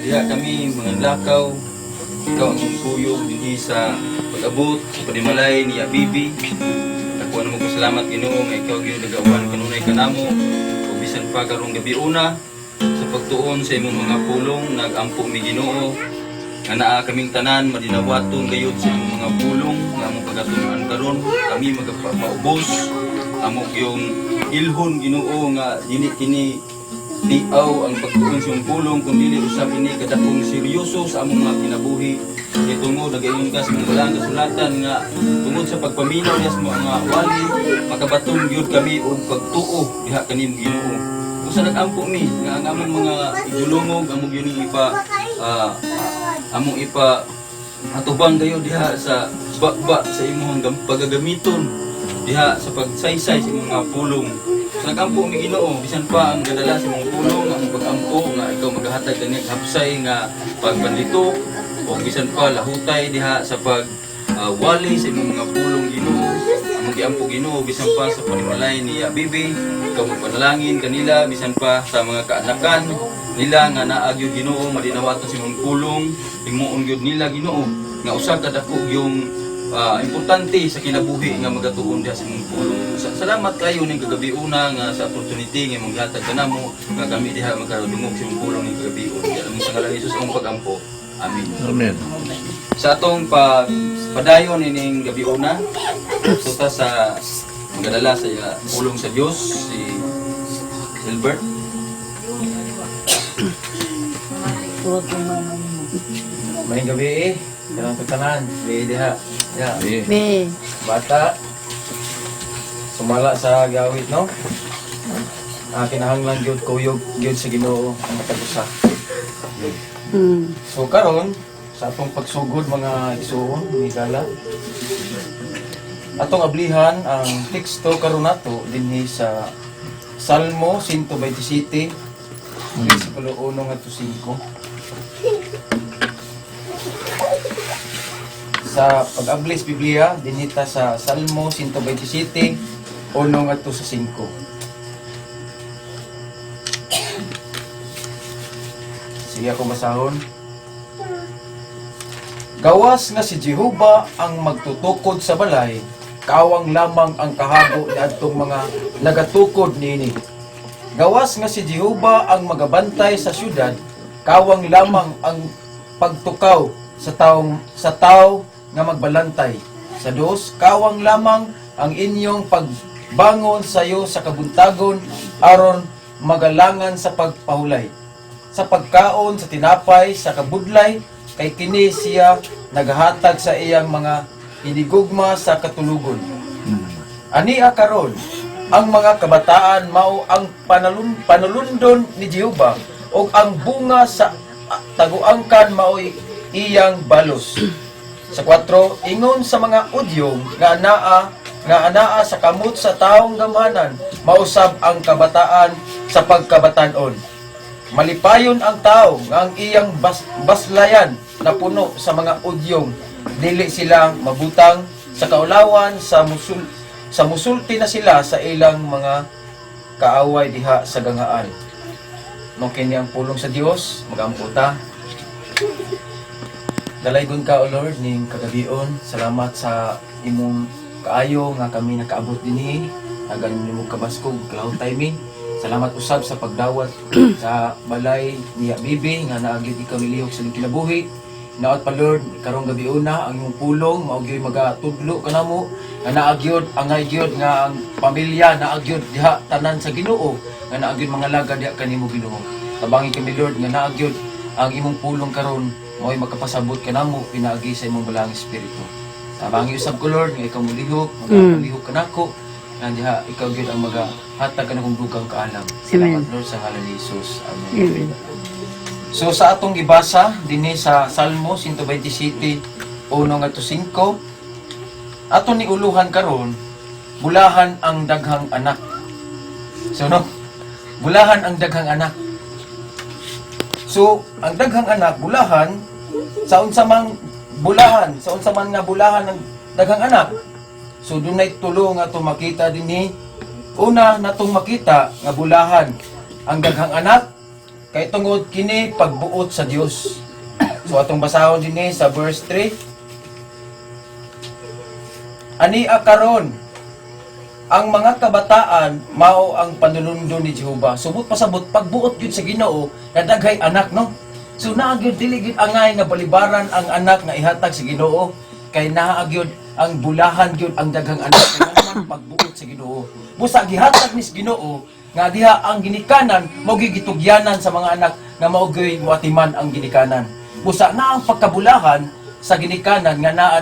diha kami mga lakaw, ikaw ang kuyog dinhi sa pag-abot sa panimalay ni Bibi. Ako na magpasalamat Ginoo nga ikaw gyud nagawan kanunay kanamo ug bisan pa karong gabi una sa pagtuon sa imong mga pulong nagampo mi Ginoo nga naa kaming tanan madinawaton gayud sa imong mga pulong nga among pagatunan karon kami magapaubos amo yung ilhon Ginoo nga dili kini tiaw ang pagtuon sa imong pulong kundi usab ini kadakong seryoso sa among mga kinabuhi kay tungod nagayon ka sa mga balang kasulatan nga tungod sa pagpaminaw niya sa mga wali makabatong gyud kami og pagtuo diha kanimo Ginoo usa nagampo mi nga ang among mga idulungog among gyud among ipa atubang kayo diha sa bakba sa imong pagagamiton diha sa pagsaysay sa imong mga pulong. So, nagampo mi Ginoo bisan pa ang gadala sa imong pulong ang pagampo nga ikaw maghahatag kani hapsay nga pagpandito o bisan pa lahutay diha sa pag wali sa imong mga pulong Ginoo. Among giampo Ginoo bisan pa sa panimalay ni Bibi ikaw magpanalangin kanila bisan pa sa mga kaanakan nila nga naa gyud Ginoo madinawaton sa imong pulong himuon gyud nila Ginoo nga usa ka dako yung importante sa kinabuhi nga magatuon diha sa imong pulong. Salamat kayo ning kagabi una nga sa opportunity nga maghatag kanamo nga kami diha magkadungog sa imong pulong ning kagabi una. Alam sa ngalan ni Jesus ang pagampo. Amen. Amen. Sa atong padayon ining gabi una tuta sa magadala sa pulong sa Dios si Gilbert. May gabi kanang pagtanan, diha. Ya. Be. Bata sumala sa gawit no. Kinahanglan gyud kuyog gyud sa Ginoo ang matag-usa. So karon sa atong pagsugod mga igsoon, migala. Atong ablihan ang teksto karon nato dinhi sa Salmo 127 versikulo 1 ngadto 5. Sa pag-ablis Biblia, dinita sa Salmo 127, 1 ngadto sa 5. Sige ako basahon. Gawas nga si Jehova ang magtutukod sa balay, kawang lamang ang kahago ni adtong mga nagatukod niini. Gawas nga si Jehova ang magabantay sa syudad, kawang lamang ang pagtukaw sa tao nga magbalantay. Sa dos, kawang lamang ang inyong pagbangon sayo sa kabuntagon aron magalangan sa pagpahulay. Sa pagkaon sa tinapay sa kabudlay kay kini siya naghatag sa iyang mga hinigugma sa katulugon. Ania karon ang mga kabataan mao ang panulundon ni Jehova ug ang bunga sa taguangkan mao'y iyang balos. Sa 4, ingon sa mga udyong nga anaa sa kamot sa taong gamhanan, mausab ang kabataan sa pagkabatanon. Malipayon ang tao nga ang iyang baslayan na puno sa mga udyong, dili sila mabutang sa kaulawan sa musulti na sila sa ilang mga kaaway diha sa gangaan. Nung kini ang pulong sa Dios, magamputa. Dalaygon ka, O Lord, ning kagabion. Salamat sa imong kaayo nga kami nakaabot dinhi. Agan nimo kabaskog cloud timing. Salamat usab sa pagdawat sa balay ni Bibi nga naagid ikaw nilihok sa kinabuhi. Naot pa Lord, karong gabi una ang imong pulong mao gyud magatudlo kanamo nga naagyod angay gyud nga ang pamilya naagyod diha tanan sa Ginoo nga naagyod mga laga diha kanimo Ginoo. Tabangi kami Lord nga naagyod ang imong pulong karon mo'y makapasabot ka na mo, pinaagi sa imong balang espiritu. Tabangi usab ko Lord, nga ikaw mulihok, magpalihok ka na ko, nandiha, ikaw gyud ang maghatag ka na kong dugang kaalam. Salamat Lord sa ngalan ni Jesus. Amen. So sa atong gibasa, dinhi sa Salmo 127, 1 ngadto 5, aton ni uluhan karon, bulahan ang daghang anak. So no, bulahan ang daghang anak. So, ang daghang anak, bulahan, sa unsa man nga bulahan ng daghang anak. So, dunay tulo nga itong makita dinhi. Una, natong makita nga bulahan ang daghang anak, kay tungod kini pagbuot sa Dios. So atong basahon dinhi sa verse 3. Ani karon ang mga kabataan mao ang panulundo ni Jehova. Subot pasabot pagbuot gyud sa Ginoo nga daghay anak, no? So naa gyud dili gyud angay nga balibaran ang anak nga ihatag sa Ginoo, kay naa gyud ang bulahan gyud ang daghang anak kay naman pagbuot sa Ginoo. Busa gihatag ni sa Ginoo nga diha ang ginikanan mao gitugyanan sa mga anak nga mao gyud moatiman ang ginikanan. Busa na ang pagkabulahan sa ginikanan nga naa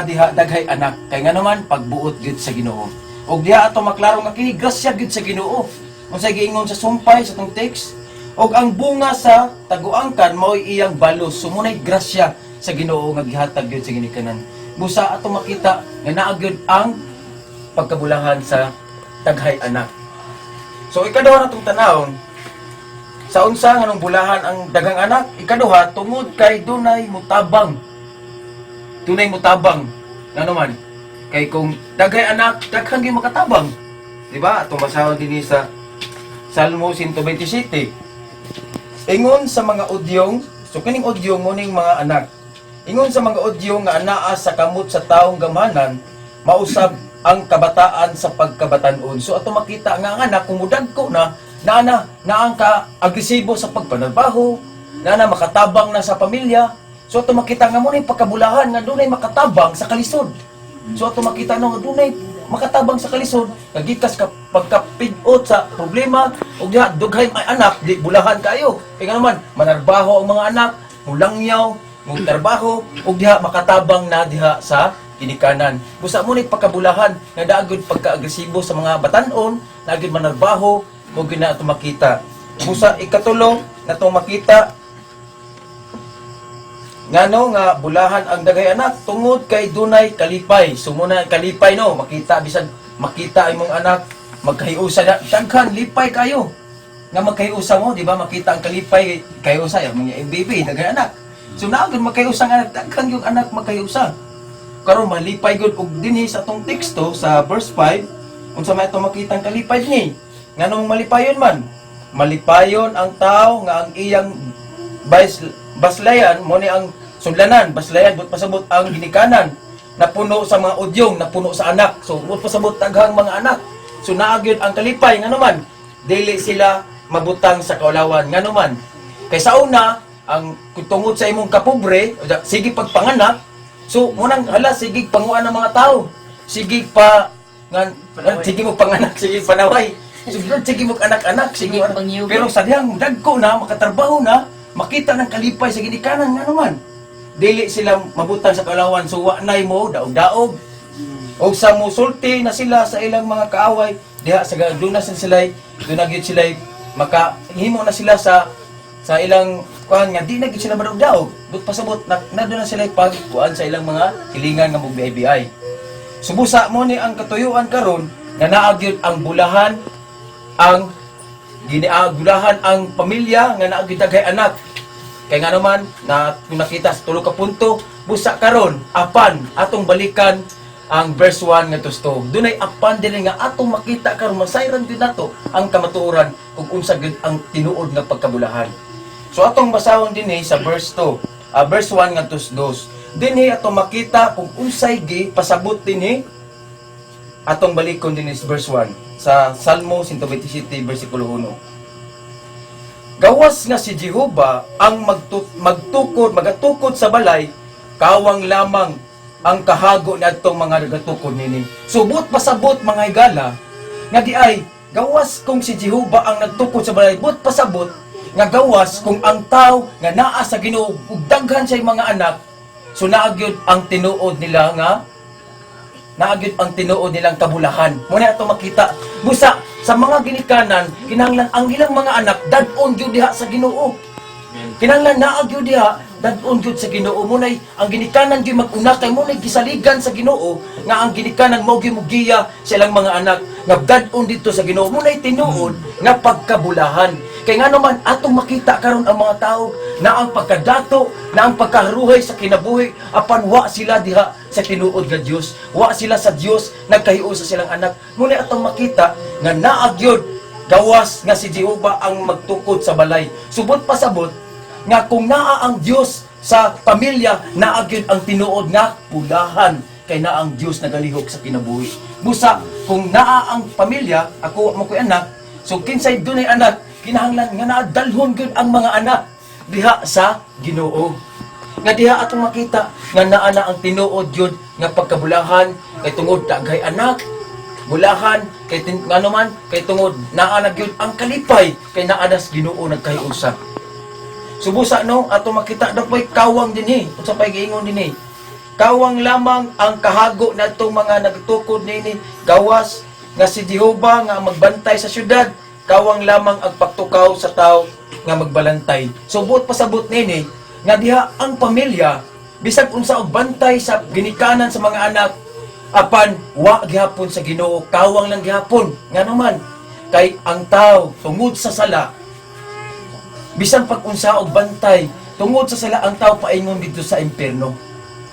diha daghay anak kay nga naman pagbuot gyud sa Ginoo. Og diha ato maklaro nga kini grasya gyud sa Ginoo. Unsay giingon sa sumpay sa tong text, og ang bunga sa taguangkan mao'y iyang balos. Sumunay grasya sa Ginoo nga gihatag gyud sa ginikanan. Busa ato makita nga naa gyud ang pagkabulahan sa daghay anak. So ikaduha natong tanawon, sa unsa nga nung bulahan ang daghang anak, ikaduha tungod kay dunay mutabang. Tunay mutabang. Ngano man? Kay kung daghay anak, daghang gyud makatabang. Di ba? Atong basahon dinhi sa Salmo 127. Ingon sa mga udyong, so kining udyong muning mga anak. Ingon sa mga udyong nga anaa sa kamot sa taong gamhanan, mausab ang kabataan sa pagkabatanon. So ato makita nga ang anak kung mudagko na ang ka-agresibo sa pagpanarbaho, na makatabang na sa pamilya. So ato makita nga mo na pagkabulahan nga dunay makatabang sa kalisod. So ato makita nga dunay makatabang sa kalisod, nagikas ka pagkapidot sa problema, ug diha dughay may anak, di bulahan kayo. Kaya nga naman, manarbaho ang mga anak, mulangyaw, mutarbaho, ug diha makatabang na diha sa ginikanan. Busa mo ni pagkabulahan nga daagod pagka-agresibo sa mga batanon, daagod manarbaho, ug gina ato makita. Busa ikatulo natong makita ngano nga bulahan ang daghay anak tungod kay dunay kalipay. Sumuna kalipay, no, makita bisan makita imong anak magkahiusa na daghan lipay kayo. Nga magkahiusa mo, di ba? Makita ang kalipay kahiusa ya mga MBB daghay anak. So naagod magkahiusa nga daghan yung anak magkahiusa. Karon malipay gud og dinhi sa atong teksto sa verse 5 unsa may ato makita ang kalipay dinhi. Nganong malipayon man? Malipayon ang tao nga ang iyang baslayan mo ni ang sudlanan, baslayan but pasabot ang ginikanan na puno sa mga udyong, na puno sa anak. So but pasabot taghang mga anak. So naagyon ang kalipay nga naman dili sila mabutang sa kaulawan nga naman. Kay sa una ang tungod sa imong kapobre, sige pagpanganak. So munang hala sige panguan ng mga tao. Sige pa sige mo panganak, sige panaway. Sige mo anak-anak, sige pero sa dihang dagko na makatrabaho na, makita ng kalipay sa ginikanan nga naman. Dili sila mabutang sa kaulawan, so wa nay mo daog-daog. O sa musulti na sila sa ilang mga kaaway, diha sa dunas sila, dunagid sila makahimo na sila sa ilang kuan nga di na gid sila madaog-daog. But pasabot na doon na sila pagkuan sa ilang mga hilingan nga mog-BI. Subusa mo ni ang katuyuan karon nga naagyud ang bulahan ang giniagulahan ang pamilya nga naagid daghay anak. Kay nga naman na kung nakita sa tulo ka punto, busa karon apan atong balikan ang verse 1 nga tusto. Dunay apan dili nga atong makita karon masayran gyud nato ang kamatuoran kung unsa gyud ang tinuod nga pagkabulahan. So atong basahon dinhi sa verse 2, verse 1 nga tusdos. Dinhi atong makita kung unsay gi pasabot dinhi atong balikon dinhi sa verse 1 sa Salmo 127 bersikulo 1. Gawas nga si Jehova ang magatukod sa balay, kawang lamang ang kahago ni adtong mga nagatukod nini. Subot pasabot mga higala nga di ay gawas kung si Jehova ang nagtukod sa balay, but pasabot nga gawas kung ang tao nga naa sa Ginoo ug daghan say mga anak, so naagyod ang tinuod nila nga naagyod ang tinuod nilang kabulahan. Muna ato makita busa sa mga ginikanan, kinahanglan ang ilang mga anak dad-on gyud diha sa Ginoo. Kinahanglan naa gyud diha dad-on gyud sa Ginoo. Munay ang ginikanan gyud mag-una kay munay gisaligan sa Ginoo nga ang ginikanan mao gyud mugiya sa ilang mga anak nga dad-on dito sa Ginoo. Munay tinuod nga pagkabulahan. Kay nga naman atong makita karon ang mga tao na ang pagkadato, na ang pagkaharuhay sa kinabuhi apan wa sila diha sa tinuod nga Dios. Wa sila sa Dios nagkahiusa silang anak. Muna atong makita nga naa gyud gawas nga si Jehova ang magtukod sa balay. Subot pasabot nga kung naa ang Dios sa pamilya, naa gyud ang tinuod nga pulahan kay naa ang Dios nagalihok sa kinabuhi. Busa kung naa ang pamilya, ako mo ko'y anak, so kinsay dunay anak, kinahanglan nga naa dalhon gyud ang mga anak diha sa Ginoo. Nga diha atong makita nga naa na ang tinuod gyud nga pagkabulahan kay tungod daghay anak, bulahan kay ngano man kay tungod naa na gyud ang kalipay kay naa nas Ginoo nagkahiusa. Subusa no ato makita daw pa'y kawang dinhi unsa pa'y giingon dinhi. Kawang lamang ang kahago na itong mga nagtukod nini, gawas nga si Jehova nga magbantay sa syudad, kawang lamang ang pagtukaw sa tao nga magbalantay. Subot pasabot nini nga diha ang pamilya bisag unsa og bantay sa ginikanan sa mga anak, apan wa gihapon sa Ginoo, kawang lang gihapon. Nga naman kay ang tao tungod sa sala, bisan pag unsa og bantay tungod sa sala, ang tao paingon dito sa impierno.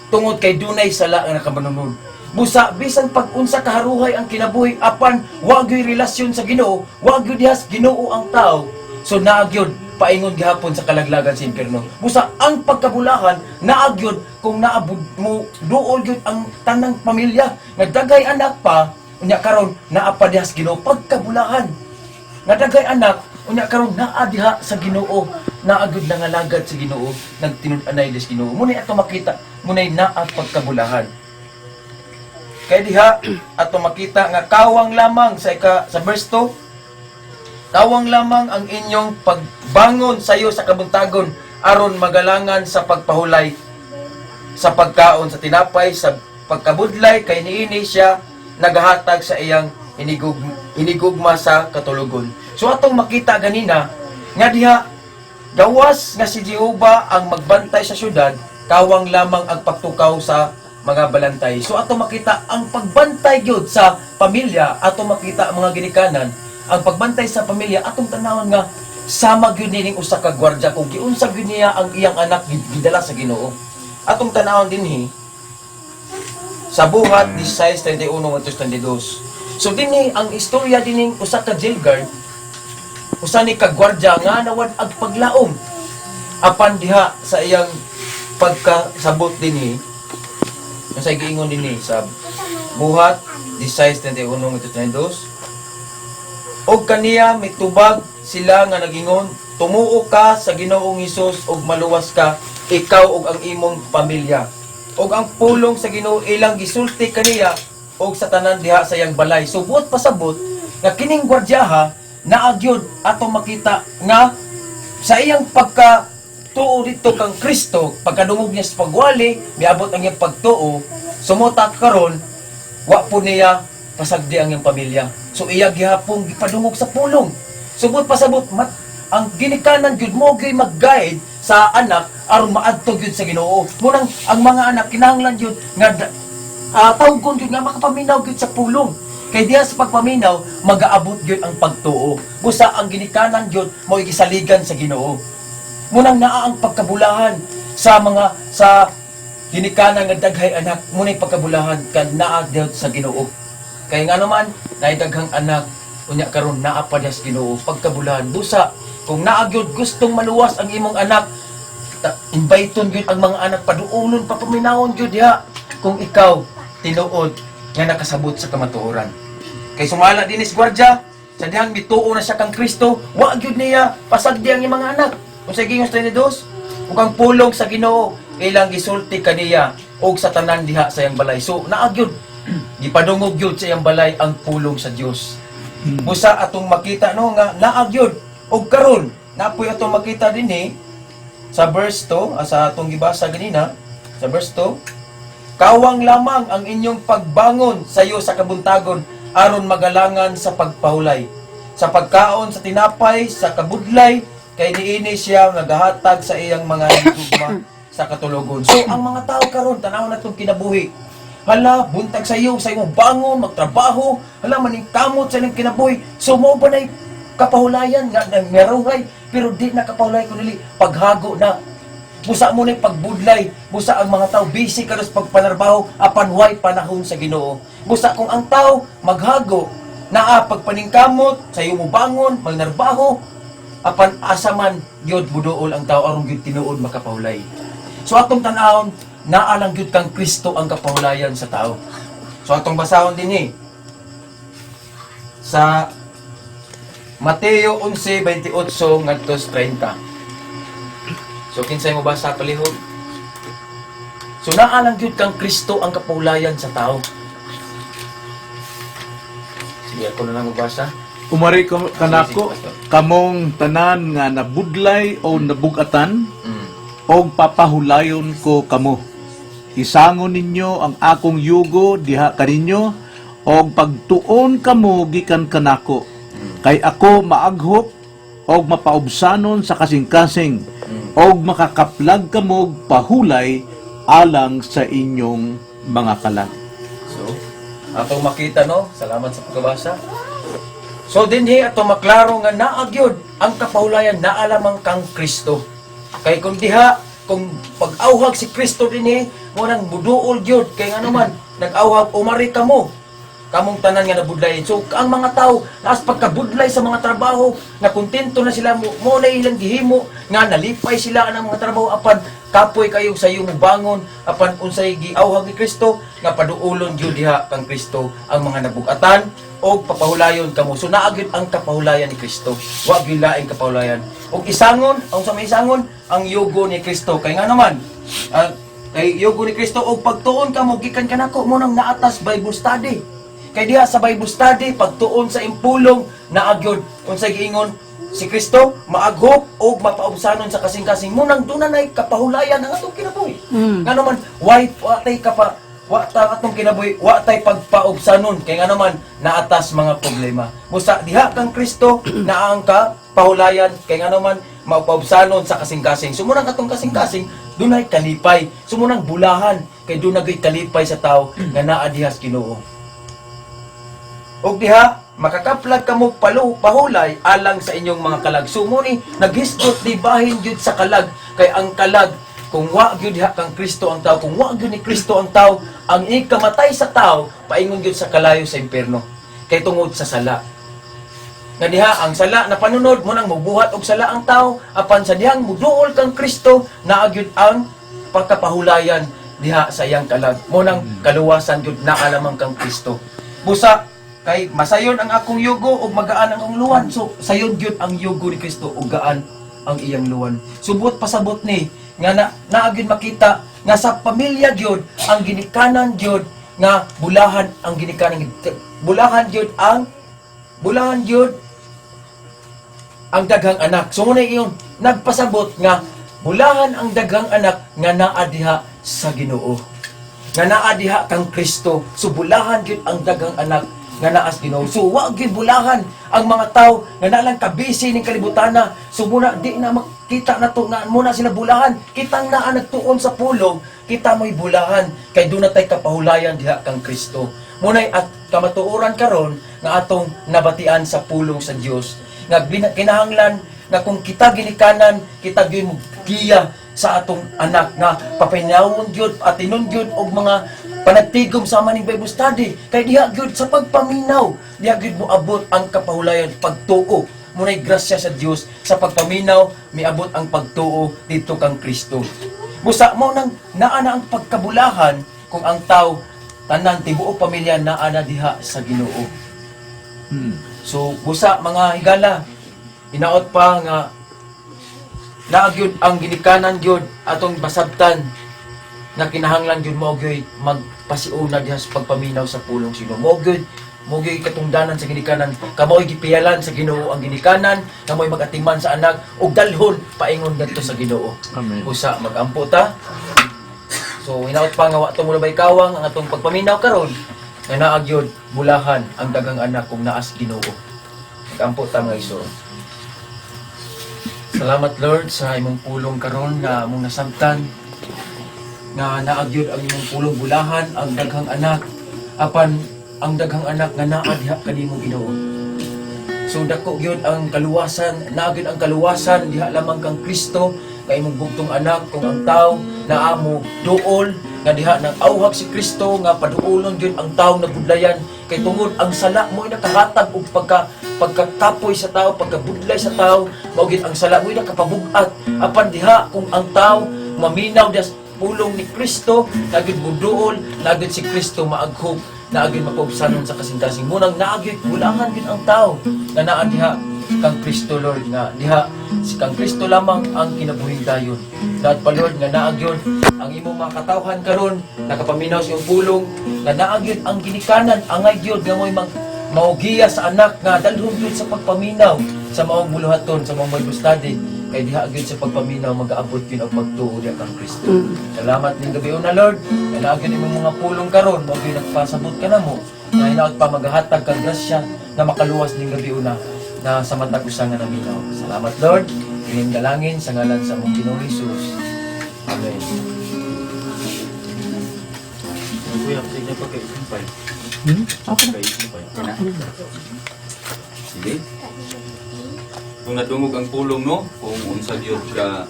Tungod kay dunay sala nga nakamanunod. Busa bisan pag unsa kaharuhay ang kinabuhi, apan wa gyud relasyon sa Ginoo, wa gyud dihas Ginoo ang tao. So naa gyud paingon gihapon sa kalaglagan sa impierno. Busa ang pagkabulahan naa gyud kung naabud mo duol gyud ang tanang pamilya nga daghay anak pa, unya karon naa pa dihas Ginoo pagkabulahan. Nga daghay anak, unya karon naa diha sa Ginoo, naa gyud nangalagad sa Ginoo, nagtinud-anay des Ginoo. Munay ato makita, munay naa pagkabulahan. Kay diha ato makita nga kawang lamang sa verse 2, kawang lamang ang inyong pagbangon sayo sa kabuntagon aron magalangan sa pagpahulay sa pagkaon sa tinapay sa pagkabudlay kay niini siya nagahatag sa iyang hinigugma sa katulugon. So atong makita ganina nga diha gawas nga si Jehova ang magbantay sa syudad, kawang lamang ang pagtukaw sa mga balantay. So atong makita ang pagbantay gyud sa pamilya, atong makita mga ginikanan, ang pagbantay sa pamilya atong tanawon nga sama gyud ning usa ka gwardiya kung giunsa gyud niya ang iyang anak gidala sa Ginoo. Atong tanawon dinhi sa Buhat 16:31-32. So dinhi ang istorya dining usa ka jail guard, usa ni ka gwardiya nga nawad ag paglaom apan diha sa iyang pagkasabot dinhi. Unsay giingon dinhi sa Buhat 16:31-32. Og kaniya mitubag sila nga nagingon, tumuo ka sa Ginoong Hesus og maluwas ka, ikaw og ang imong pamilya. Og ang pulong sa Ginoo ilang gisulti kaniya og sa tanan diha sa iyang balay. Subot pasabot nga kining gwardyaha naagyod ato makita nga sa iyang pagkatuo dito kang Kristo, pagkadungog niya sa pagwali, miabot ang iyang pagtuo, sumuta karon wa po niya pasagdi ang iyang pamilya. So iya gihapon gipadungog sa pulong. Subot pasabot ang ginikanan gyud mo gyud mag-guide sa anak aron maadto gyud sa Ginoo. Munang ang mga anak kinahanglan gyud nga tawgon gyud nga makapaminaw gyud sa pulong. Kay diha sa pagpaminaw magaabot gyud ang pagtuo. Busa ang ginikanan gyud mo igisaligan sa Ginoo. Munang naa ang pagkabulahan sa ginikanan nga daghay anak, munay pagkabulahan kad naa gyud sa Ginoo. Kay nga naman, naidaghang anak, unya karon naa pa sa Ginoo pagkabulahan. Busa, kung naagyod gustong maluwas ang imong anak, inviteon gyud ang mga anak paduolon papaminawon gyud diha kung ikaw tinuod nga nakasabot sa kamatuoran. Kay sumala dinis gwardya, sa dihang bituo na siya kang Kristo, wa gyud niya pasagdi ang imong anak. Unsay giingos 32? Ug ang pulong sa Ginoo ilang gisulti kaniya og sa tanan diha sa iyang balay. So naagyod gipadungog gyud sa iyang balay ang pulong sa Dios. Busa atong makita no nga naagyod og karon napoy atong makita dinhi sa verse 2 sa atong gibasa ganina sa verse 2, kawang lamang ang inyong pagbangon sayo sa kabuntagon aron magalangan sa pagpahulay sa pagkaon sa tinapay sa kabudlay kay niini siya nagahatag sa iyang mga higugma sa katulugon. So ang mga tao karon tanaw natong kinabuhi, hala, buntag sa iyo, sa imong bangon, magtrabaho, hala, maningkamot sa ilang kinabuhi. So, mo ba na kapahulayan nga meruhay, pero di na kapahulay ko nili, paghago na. Busa mo na pagbudlay, busa ang mga tao, busy ka sa pagpanarbaho, apan way panahon sa Ginoo. Busa kung ang tao maghago, naa pagpaningkamot sayo mo bangon magnarbaho apan asaman gyud buduol ang tao aron gyud tinuod makapahulay. So atong tan-awon naa lang gyud kang Kristo ang kapahulayan sa tao. So atong basahon dinhi sa Mateo 11:28 ngadto 30. So kinsay mo basa palihog? So naa lang gyud kang Kristo ang kapahulayan sa tao. Sige, ako na lang magbasa. Umari kanako Sige, sige, kamong tanan nga nabudlay o nabugatan Mm. o papahulayon ko kamo. Isangon ninyo ang akong yugo diha kaninyo o pagtuon kamo gikan kanako. Kay ako maaghop o mapaubsanon sa kasing-kasing o makakaplag kamo pahulay alang sa inyong mga kalag. So, atong makita no, salamat sa pagbasa. So dinhi ato maklaro nga naa gyud ang kapahulayan naa lamang kang Kristo. Kay kung diha kung pag-awhag si Kristo dinhi mo nang muduol gyud kay ngano man nag-awhag umari kamo kamong tanan nga nabudlayin. So ang mga tao naas pagkabudlay sa mga trabaho na kontento na sila mo na ilang gihimo nga nalipay sila ang mga trabaho apan kapoy kayo sa iyong bangon apan unsay giawhag ni Kristo nga paduolon gyud diha kang Kristo ang mga nabugatan o papahulayon kamo. So naa gyud ang kapahulayan ni Kristo. Wa gyud laing kapahulayan. Og isangon, ang sa may isangon ang yugo ni Kristo kay nga naman kay yugo ni Kristo og pagtuon kamo gikan kanako mo nang naatas Bible study. Kay diha sa Bible study pagtuon sa impulong naa gyud unsay giingon si Kristo maaghop o mapaubsanon sa kasing-kasing mo nang dunay kapahulayan ang atong kinabuhi. Nga naman wa ta atong kinabuhi wa tay pagpaubsanon kay nga naman naatas mga problema. Busa diha kang Kristo naa ang kapahulayan kay nga naman mapaubsanon sa kasing-kasing. Sumunang atong kasing-kasing dunay kalipay. Sumunang bulahan kay dunay kalipay sa tao nga naa diha sa Ginoo. Og diha makakaplag kamo pahulay alang sa inyong mga kalag. Sumuni naghisgot di bahin jud sa kalag kay ang kalag kung wa gyud diha kang Kristo ang tao, kung wa gyud ni Kristo ang tao, ang ikamatay sa tao paingon gyud sa kalayo sa impierno kay tungod sa sala. Nga diha ang sala na panunod mo nang mubuhat og sala ang tao apan sa dihang muduol kang Kristo naa gyud ang pagkapahulayan diha sa iyang kalag. Mo nang kaluwasan gyud naa lamang kang Kristo. Busa kay masayon ang akong yugo ug magaan ang akong luwan. So sayon gyud ang yugo ni Kristo ug gaan ang iyang luwan. Subot pasabot ni nga naa gyud makita nga sa pamilya gyud ang ginikanan gyud nga bulahan ang ginikanan bulahan gyud ang daghang anak. So muna iyon nagpasabot nga bulahan ang daghang anak nga naa diha sa Ginoo. Nga naa diha kang Kristo. So bulahan gyud ang daghang anak nga naas Ginoo. So wa gyud bulahan ang mga tao nga nalang kabisi ning kalibutana. So muna di na makita nato nga muna sila bulahan. Kitang naa nagtuon sa pulong, kita mo'y bulahan kay dunay tay kapahulayan diha kang Kristo. Munay at kamatuoran karon nga atong nabatian sa pulong sa Dios. Nga kinahanglan nga kung kita ginikanan, kita gyud giya sa atong anak nga papainawon gyud at tinon gyud og mga panagtigom sa maning Bible study kay diha gyud sa pagpaminaw diha gyud moabot ang kapahulayan pagtuo. Munay grasya sa Dios sa pagpaminaw miabot ang pagtuo dito kang Kristo. Busa mo nang naa na ang pagkabulahan kung ang tao tanan tibuok pamilya naa na diha sa Ginoo. So busa mga higala inaot pa nga naa gyud ang ginikanan gyud atong basabtan nga kinahanglan gyud mo gyud magpasiuna diha sa pagpaminaw sa pulong sino mo gyud katungdanan sa ginikanan kamoy gipiyalan sa Ginoo ang ginikanan kamoy magatiman sa anak ug dalhon paingon ngadto sa Ginoo. Amen. Usa magampo ta. So hinaot pa nga wa to mulabay kawang ang atong pagpaminaw karon nga naa gyud bulahan ang daghang anak kung naas Ginoo. Magampo ta mga igsoon. Salamat Lord sa imong pulong karon nga among nasabtan nga naagyod ang imong pulong bulahan ang daghang anak apan ang daghang anak nga naa diha kanimo Ginoo. So dako gyud ang kaluwasan, naagyod ang kaluwasan diha lamang kang Kristo kay imong bugtong anak kung ang tao na amo duol nga diha nang auhag si Kristo nga paduolon gyud ang tao nagudlayan kay tungod ang sala mo nakahatag og pagkakapoy sa tao, pagkabudlay sa tao, mao gyud ang sala mo nakapabug-at apan diha kung ang tao maminaw das pulong ni Kristo, nagid buduol, nagid si Kristo maaghog, naagid mapaubsanon sa kasindasing munang naagid bulangan gyud ang tao nga naa diha kang Kristo Lord nga diha si kang Kristo lamang ang kinabuhing dayon. Dapat pa Lord nga naagyon ang imong mga katawhan karon nakapaminaw sa iyong pulong nga naagyon ang ginikanan angay gyud nga mo'y maugiya sa anak nga dalhon gyud sa pagpaminaw sa maong buluhaton sa maong Bible study kay diha gyud sa pagpaminaw mag-aabot gyud ang pagtuo diha kang Kristo. Salamat ning gabi na Lord nga naagyon imong mga pulong karon mao gyud nagpasabot ka namo nga hinaot pa maghatag kang grasya na makaluwas ning gabi na sa matag usa nga naminaw. Salamat Lord. Ining dalangin sa ngalan sa among Ginoong Hesus. Amen. Kuya, sige pa kay Sumpay. Okay. Kay Sumpay. Sige. Kung nadungog ang pulong no, kung unsa gyud ka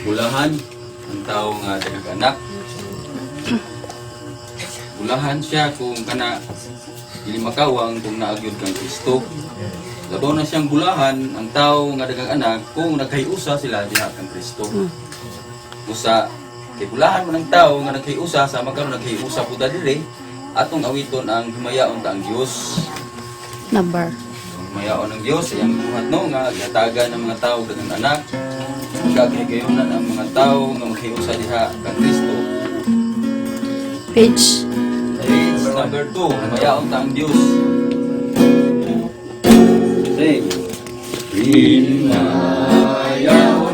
bulahan ang tao nga daghang anak. Bulahan siya kung kana dili makawang kung naagyod kang Kristo. Labaw na siyang bulahan ang tao nga daghang anak kung naghiusa sila diha kang Kristo. Usa kay bulahan mo ng tao nga naghiusa sa magkaron naghiusa pud diri atong awiton ang himayaon ta ang Dios. Number. Ang himayaon ng Dios ay ang buhat no nga gihatagan ng mga tao daghang anak. Gagayonan ang mga tao nga maghiusa diha kang Kristo. Page. Number 2, himayaon ta ang Dios. Sing. Hinayaon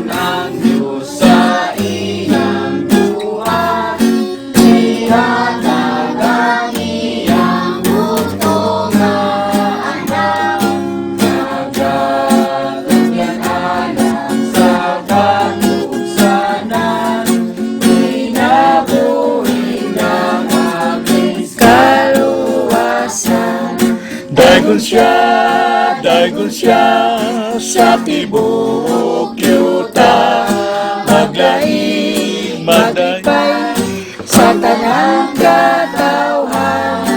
ang Diyos sa iyang buhay, ihatag ang iyang gusto nga anak, nagagandyan anak sa katugsanan, inabuhi ng aking Kaluwasan. Dagon siya sa tibok yuta, maglaing Magipay sa tanang katawhan,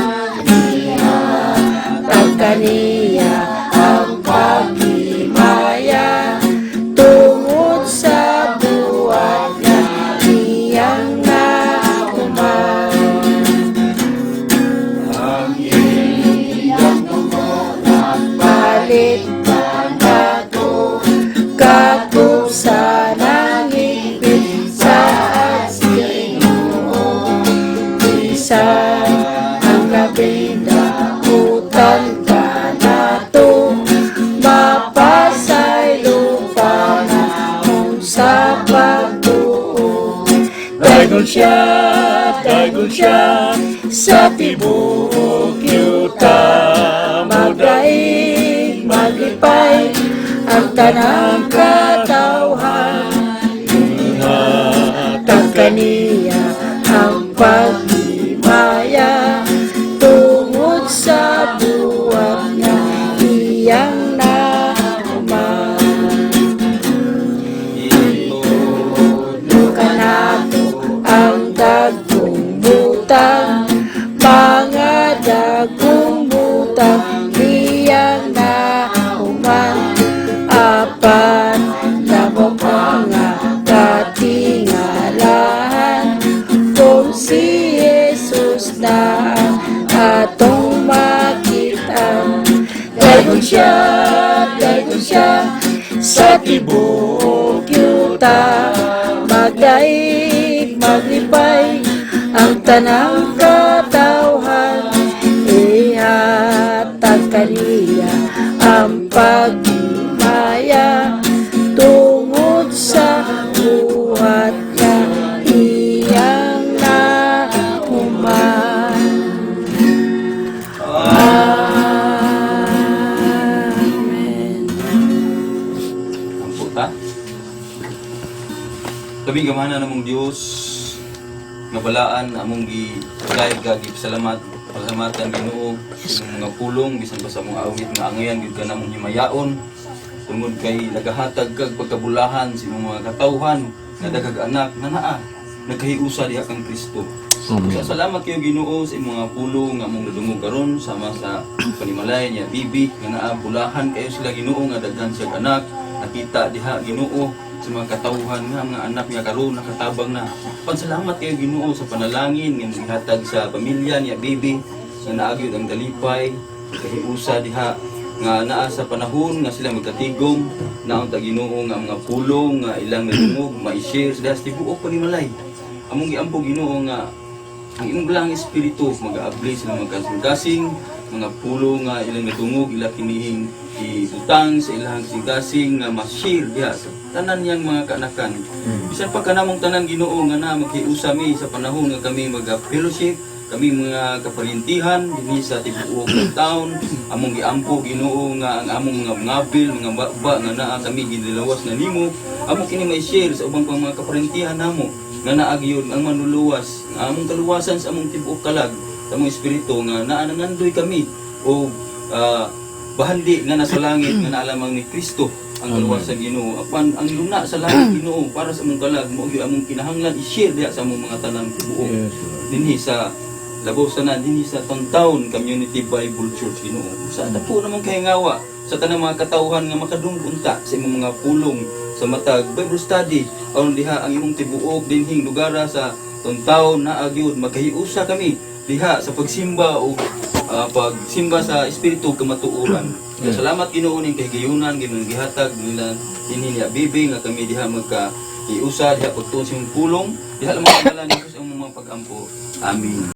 ihatag kaniya ang paghimaya tungod sa buwan na iyang nakuman. ang iyang dugo Palit ang dato kato sa nangipit sa Ginoo. Bisan ang labinda utang ka nato, mapasay lupa na kung sa pagtuo. Dagon siya sa tibok yuta, Magdaig, maglipay ang tanang katawhan, ihatag kaniya ang paghimaya tungod sa buwan na iyang nakuman. Kanato ang dagkong butang, mga dagkong butang iyang nakuman. Apat na mga katingalahan, kung si Jesus na ang atong makita. Dagon siya sa tibok yuta, magdaig, maglipay ang tanang katawhan, ihatag kaniya ang paghimaya tungod sa buhat na iyang nakuman. Amen. ang puta. Kami gamana namong Dios nga balaan among gi-live gagi pasalamatan Ginoo sa mga pulong bisan pa sa mga awit nga angayan gyud ka namong himayaon tungod kay nagahatag kag pagkabulahan sa imong mga katawhan nga daghang anak nga naa nagkahiusa diha kang Kristo. Amen. Sa salamat kayo Ginoo sa imong mga pulong nga among nadungog karon sama sa panimalay niya Bibi nga naa bulahan kayo sila Ginoo nga daghan siya anak nakita diha Ginoo sa mga katawhan nga mga anak niya karon nakatabang na. Pansalamat kayo Ginoo sa panalangin nga gihatag sa pamilya niya Bibi nga naagyod ang dalipay kahiusa diha nga naa sa panahon nga sila magkatigom naon ta Ginoo nga mga pulong nga ilang nadungog ma-share sa tibuok panimalay. Among giampo Ginoo nga ang imong bilang espiritu mag-aabli sila magkasing mga pulong nga ilang nadungog ila kinihing ibutang sa ilang kasing nga ma-share diha sa tanan niyang mga kaanakan. Bisan pa kanamong tanan Ginoo nga na maghiusami sa panahon nga kami mag-fellowship kami mga kaparintihan dinhi sa tibuok ng taon among giampo Ginoo nga ang among mga ngabil mga baba nga naa kami ginilawas na nimo among kini may share sa ubang pang mga kaparintihan namo nga naa gyud ang manuluwas nga among kaluwasan sa among tibuok kalag sa among espiritu nga naa nangandoy kami o bahandi nga nasa langit nga naa lamang ni Kristo ang kaluwasan Ginoo apan ang luna sa langit Ginoo para sa among kalag mo gyud among kinahanglan i-share diha sa among mga tanang tibuok dinhi sa Labaw sa na dinhi sa Tontown Community Bible Church Ginoo. Sa dako namang kahingawa sa tanang mga katawhan nga makadunggunta sa imong mga pulong sa matag Bible study aron diha ang imong tibuok dinhing lugara sa Tontown na agyud magkahiusa kami diha sa pagsimba o pagsimba sa espiritu kamatuoran. Salamat Ginoo ning kahigayunan ginong gihatag nila dinhi niya Bibi nga kami diha magka hiusa diha pagtuon sa imong pulong diha lamang pangalan ni sa imong mga pag-ampo. Amen.